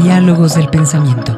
Diálogos del pensamiento.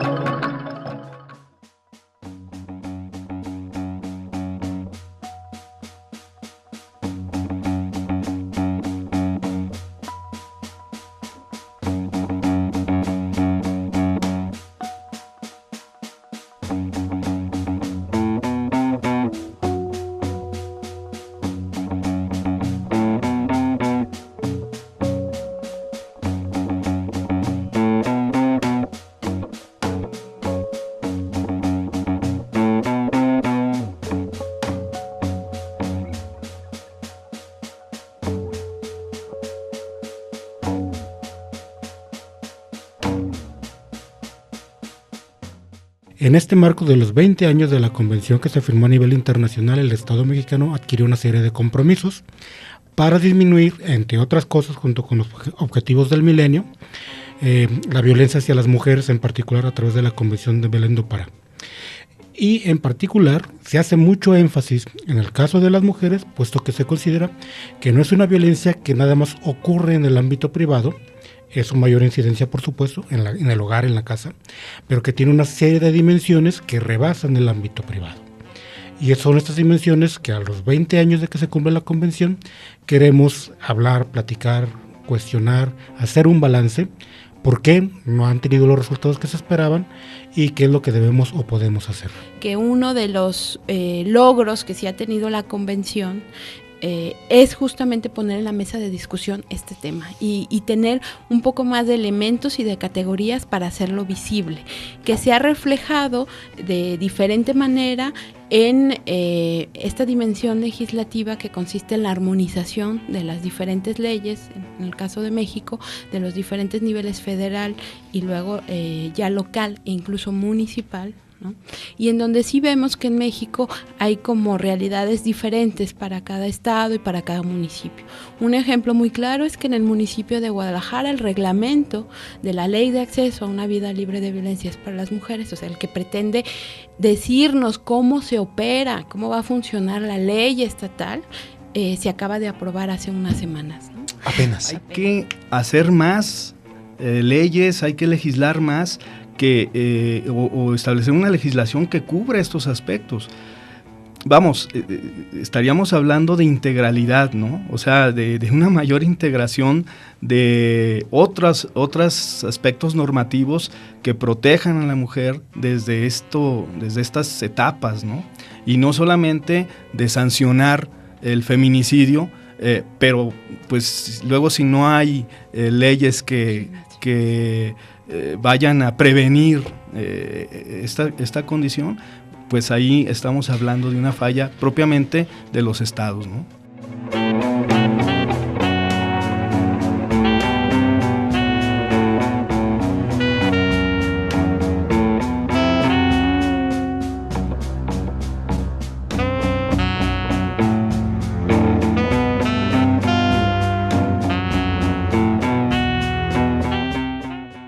En este marco de los 20 años de la convención que se firmó a nivel internacional, el Estado mexicano adquirió una serie de compromisos para disminuir, entre otras cosas, junto con los objetivos del milenio, la violencia hacia las mujeres, en particular a través de la Convención de Belén do Pará. Y en particular se hace mucho énfasis en el caso de las mujeres, puesto que se considera que no es una violencia que nada más ocurre en el ámbito privado, es su mayor incidencia, por supuesto, en el hogar, en la casa, pero que tiene una serie de dimensiones que rebasan el ámbito privado. Y son estas dimensiones que a los 20 años de que se cumple la convención queremos hablar, platicar, cuestionar, hacer un balance, por qué no han tenido los resultados que se esperaban y qué es lo que debemos o podemos hacer. Que uno de los logros que sí ha tenido la convención es justamente poner en la mesa de discusión este tema y tener un poco más de elementos y de categorías para hacerlo visible, que se ha reflejado de diferente manera en esta dimensión legislativa que consiste en la armonización de las diferentes leyes, en el caso de México, de los diferentes niveles federal y luego ya local e incluso municipal, ¿no? Y en donde sí vemos que en México hay como realidades diferentes para cada estado y para cada municipio. Un ejemplo muy claro es que en el municipio de Guadalajara el reglamento de la Ley de Acceso a una Vida Libre de Violencias para las Mujeres, o sea, el que pretende decirnos cómo se opera, cómo va a funcionar la ley estatal, se acaba de aprobar hace unas semanas, ¿no? Apenas. Hay que hacer más leyes, hay que legislar más, o establecer una legislación que cubra estos aspectos. Vamos, estaríamos hablando de integralidad, ¿no? O sea, de una mayor integración de otros aspectos normativos que protejan a la mujer desde estas etapas, ¿no? Y no solamente de sancionar el feminicidio, pero pues luego si no hay leyes que vayan a prevenir esta condición, pues ahí estamos hablando de una falla propiamente de los estados, ¿no?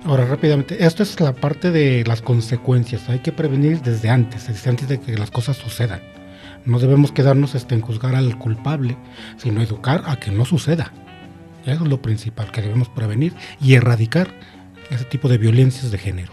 Ahora, rápidamente, esto es la parte de las consecuencias. Hay que prevenir desde antes de que las cosas sucedan. No debemos quedarnos en juzgar al culpable, sino educar a que no suceda. Eso es lo principal, que debemos prevenir y erradicar ese tipo de violencias de género.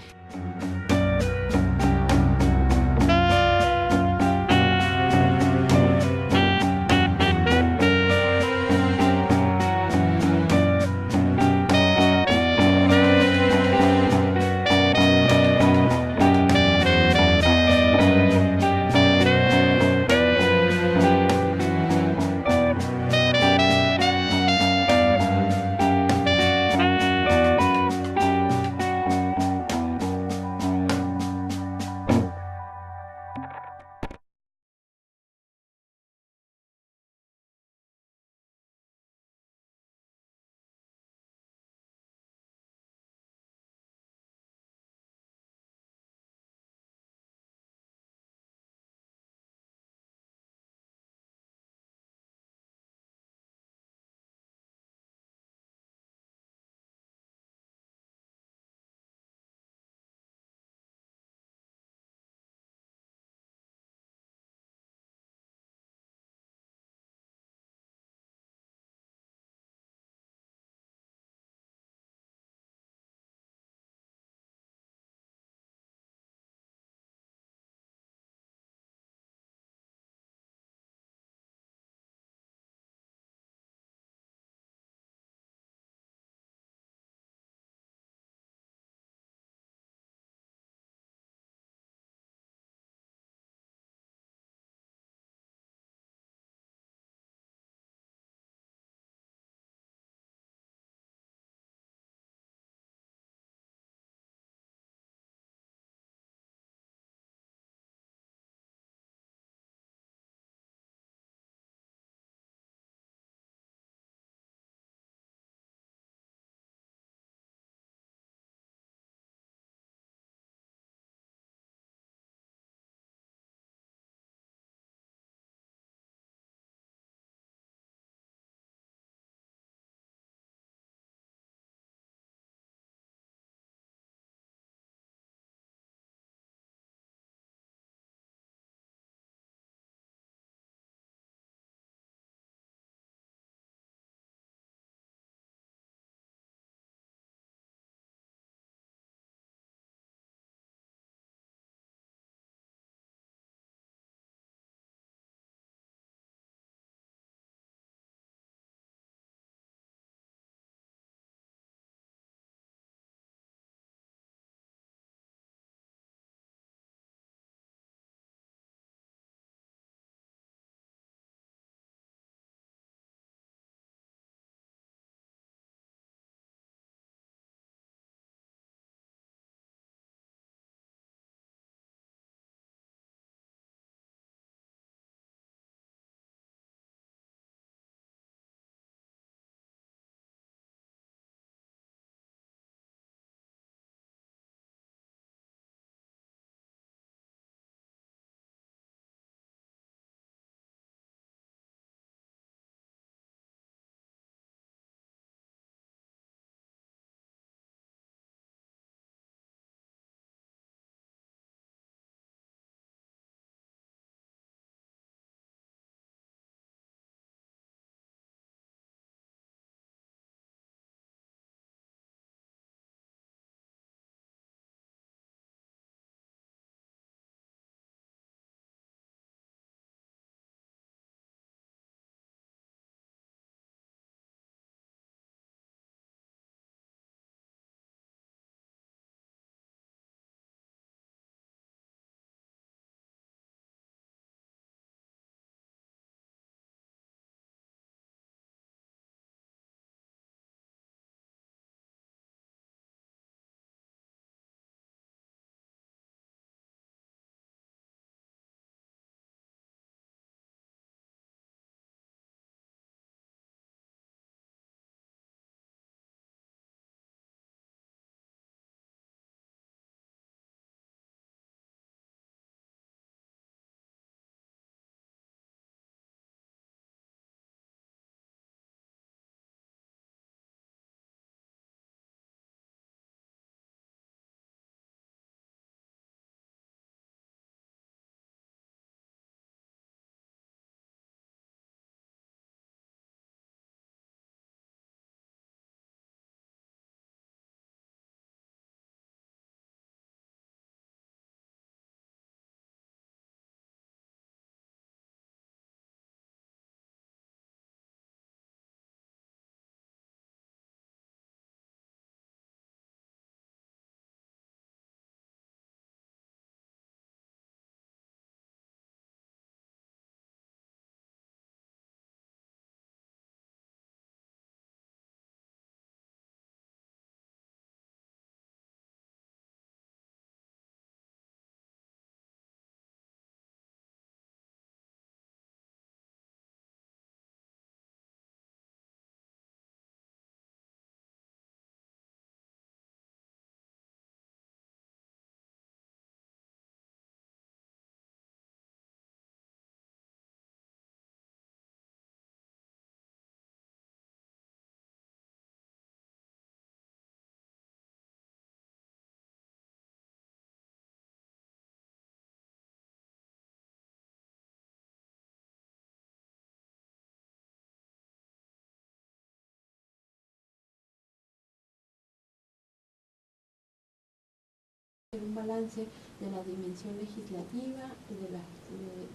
Un balance de la dimensión legislativa y de la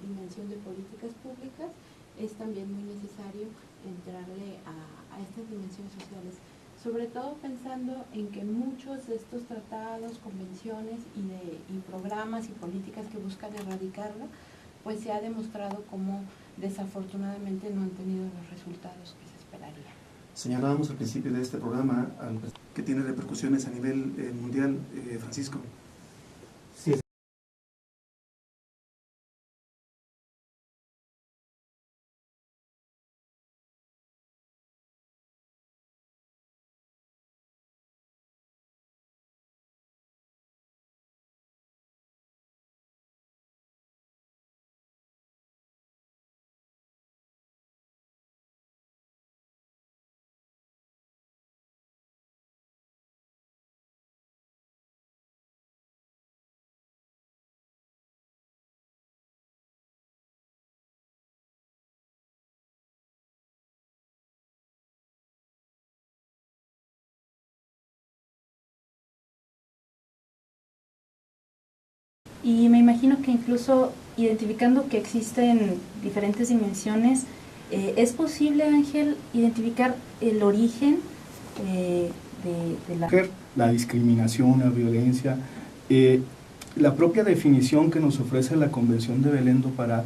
dimensión de políticas públicas. Es también muy necesario entrarle a estas dimensiones sociales, sobre todo pensando en que muchos de estos tratados, convenciones y programas y políticas que buscan erradicarlo, pues se ha demostrado como desafortunadamente no han tenido los resultados que se esperaría. Señalábamos al principio de este programa que tiene repercusiones a nivel mundial, Francisco. Sí. Y me imagino que incluso identificando que existen diferentes dimensiones, ¿es posible, Ángel, identificar el origen de la discriminación, la violencia? La propia definición que nos ofrece la Convención de Belén do Pará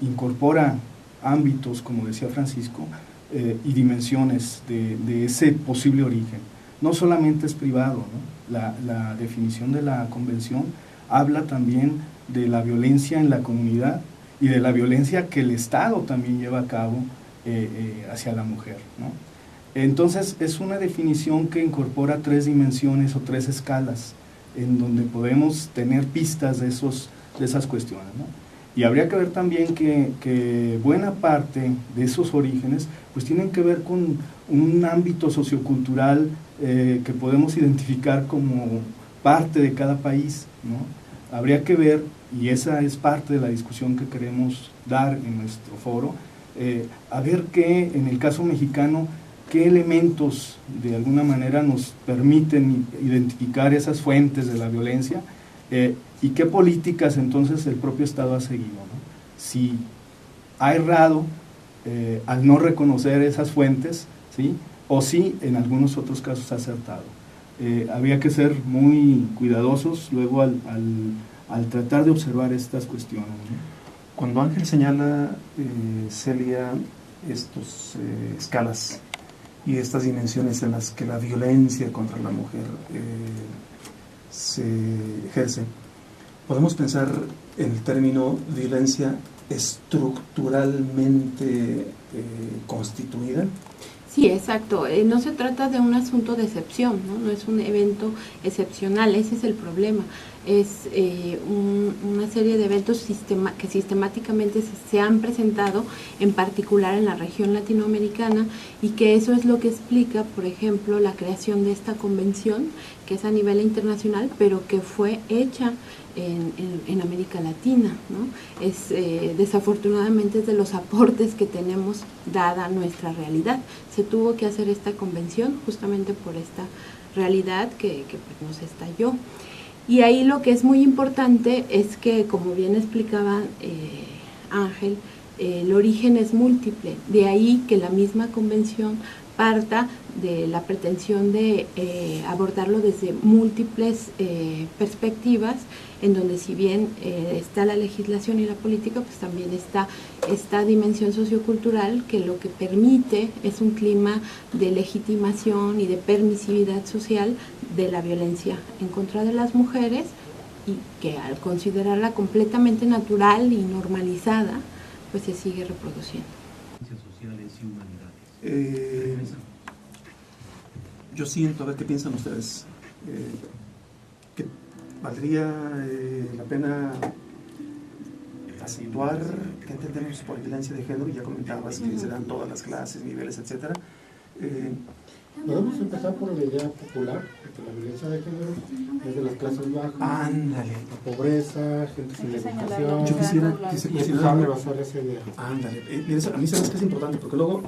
incorpora ámbitos, como decía Francisco, y dimensiones de ese posible origen. No solamente es privado, ¿no? La definición de la Convención habla también de la violencia en la comunidad y de la violencia que el Estado también lleva a cabo hacia la mujer, ¿no? Entonces es una definición que incorpora 3 dimensiones o 3 escalas en donde podemos tener pistas de esas cuestiones, ¿no? Y habría que ver también que buena parte de esos orígenes pues tienen que ver con un ámbito sociocultural que podemos identificar como parte de cada país, ¿no? Habría que ver, y esa es parte de la discusión que queremos dar en nuestro foro, a ver qué, en el caso mexicano, qué elementos de alguna manera nos permiten identificar esas fuentes de la violencia y qué políticas entonces el propio Estado ha seguido, ¿no? Si ha errado al no reconocer esas fuentes, ¿sí? O si en algunos otros casos ha acertado. Habría que ser muy cuidadosos luego al tratar de observar estas cuestiones, ¿no? Cuando Ángel señala, Celia, estas escalas y estas dimensiones en las que la violencia contra la mujer se ejerce, podemos pensar en el término violencia estructuralmente constituida. Sí, exacto. No se trata de un asunto de excepción, ¿no? No es un evento excepcional, ese es el problema. Es una serie de eventos que sistemáticamente se han presentado, en particular en la región latinoamericana, y que eso es lo que explica, por ejemplo, la creación de esta convención, que es a nivel internacional, pero que fue hecha en América Latina, ¿no? Desafortunadamente es de los aportes que tenemos dada nuestra realidad. Se tuvo que hacer esta convención justamente por esta realidad que pues, nos estalló. Y ahí lo que es muy importante es que, como bien explicaba Ángel, el origen es múltiple. De ahí que la misma convención parta de la pretensión de abordarlo desde múltiples perspectivas, en donde si bien está la legislación y la política, pues también está esta dimensión sociocultural que lo que permite es un clima de legitimación y de permisividad social de la violencia en contra de las mujeres, y que al considerarla completamente natural y normalizada, pues se sigue reproduciendo. Yo siento, a ver qué piensan ustedes, que valdría la pena acentuar qué entendemos por violencia de género. Ya comentabas que se dan todas las clases, niveles, etcétera. Podemos empezar por la idea popular, porque la violencia de género es de las clases bajas. Ándale. La pobreza, gente sin educación. Yo quisiera que se basar esa idea. Ándale. Mira, a mí se me hace que es importante, porque luego